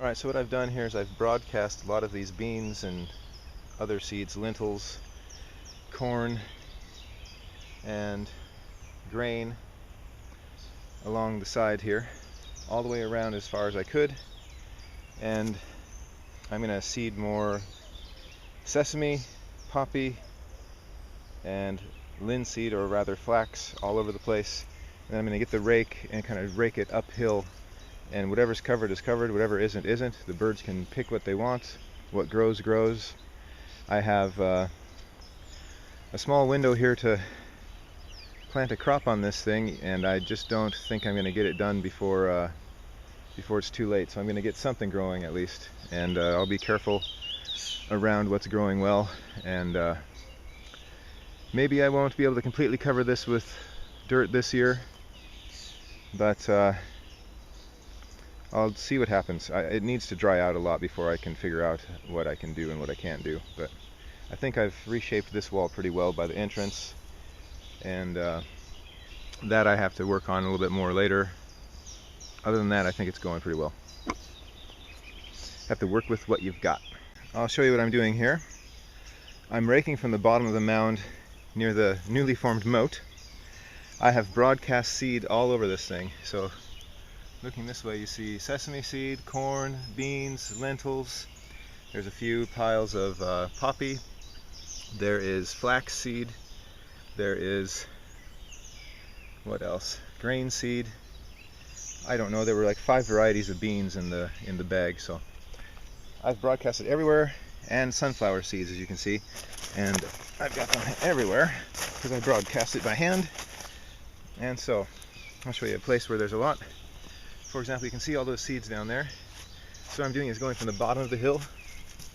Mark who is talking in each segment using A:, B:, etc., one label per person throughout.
A: Alright, so what I've done here is I've broadcast a lot of these beans and other seeds, lentils, corn, and grain along the side here, all the way around as far as I could. And I'm going to seed more sesame, poppy, and linseed, or rather flax, all over the place. And I'm going to get the rake and kind of rake it uphill. And whatever's covered is covered, whatever isn't, isn't. The birds can pick what they want. What grows, grows. I have a small window here to plant a crop on this thing, and I just don't think I'm going to get it done before it's too late. So I'm going to get something growing at least, and I'll be careful around what's growing well. And maybe I won't be able to completely cover this with dirt this year, but I'll see what happens. It needs to dry out a lot before I can figure out what I can do and what I can't do. But I think I've reshaped this wall pretty well by the entrance, and that I have to work on a little bit more later. Other than that, I think it's going pretty well. Have to work with what you've got. I'll show you what I'm doing here. I'm raking from the bottom of the mound near the newly formed moat. I have broadcast seed all over this thing. So looking this way, you see sesame seed, corn, beans, lentils. There's a few piles of poppy. There is flax seed. There is, what else? Grain seed. I don't know. There were like 5 varieties of beans in the bag. So I've broadcasted everywhere, and sunflower seeds, as you can see. And I've got them everywhere because I broadcast it by hand. And so I'll show you a place where there's a lot. For example, you can see all those seeds down there. So what I'm doing is going from the bottom of the hill.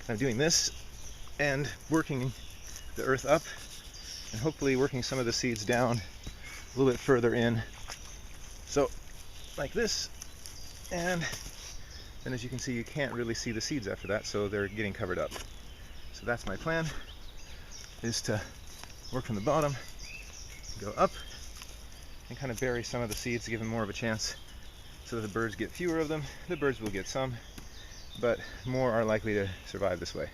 A: I'm doing this and working the earth up, and hopefully working some of the seeds down a little bit further in. So like this, and then as you can see, you can't really see the seeds after that, so they're getting covered up. So that's my plan, is to work from the bottom, go up, and kind of bury some of the seeds to give them more of a chance, so that the birds get fewer of them. The birds will get some, but more are likely to survive this way.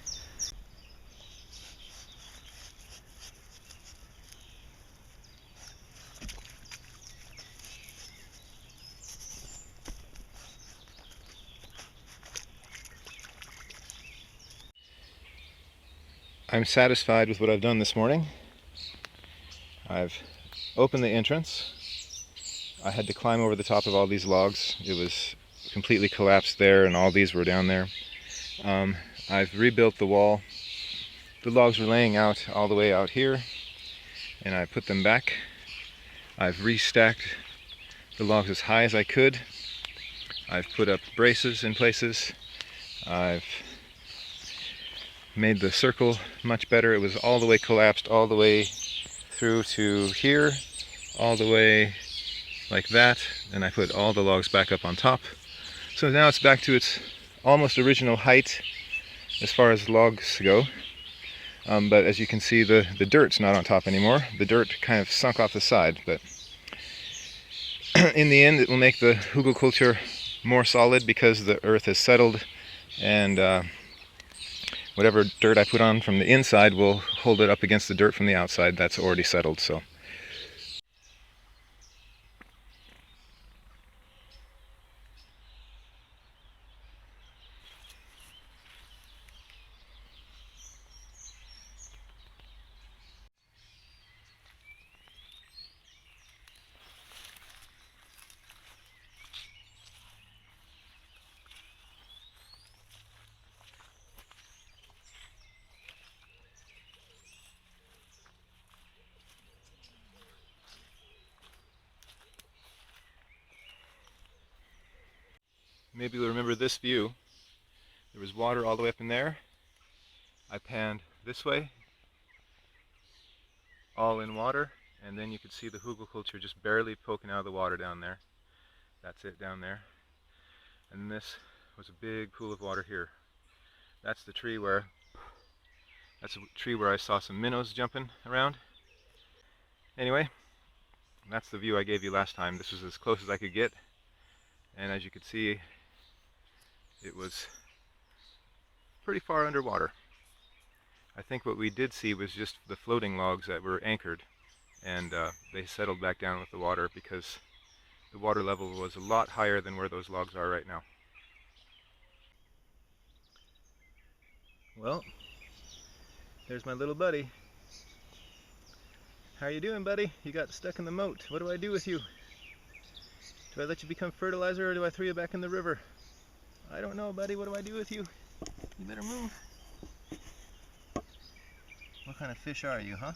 A: I'm satisfied with what I've done this morning. I've opened the entrance. I had to climb over the top of all these logs. It was completely collapsed there, and all these were down there. I've rebuilt the wall. The logs were laying out all the way out here, and I put them back. I've restacked the logs as high as I could. I've put up braces in places. I've made the circle much better. It was all the way collapsed all the way through to here, all the way like that, and I put all the logs back up on top. So now it's back to its almost original height as far as logs go. But as you can see, the dirt's not on top anymore. The dirt kind of sunk off the side, but in the end it will make the Hugelkultur more solid because the earth has settled, and whatever dirt I put on from the inside will hold it up against the dirt from the outside that's already settled. So maybe you'll remember this view. There was water all the way up in there. I panned this way, all in water, and then you could see the Hugelkultur just barely poking out of the water down there. That's it down there. And this was a big pool of water here. That's the tree where I saw some minnows jumping around. Anyway, that's the view I gave you last time. This was as close as I could get, and as you could see, it was pretty far underwater. I think what we did see was just the floating logs that were anchored, and they settled back down with the water because the water level was a lot higher than where those logs are right now. Well, there's my little buddy. How you doing, buddy? You got stuck in the moat. What do I do with you? Do I let you become fertilizer or do I throw you back in the river? I don't know, buddy. What do I do with you? You better move. What kind of fish are you, huh?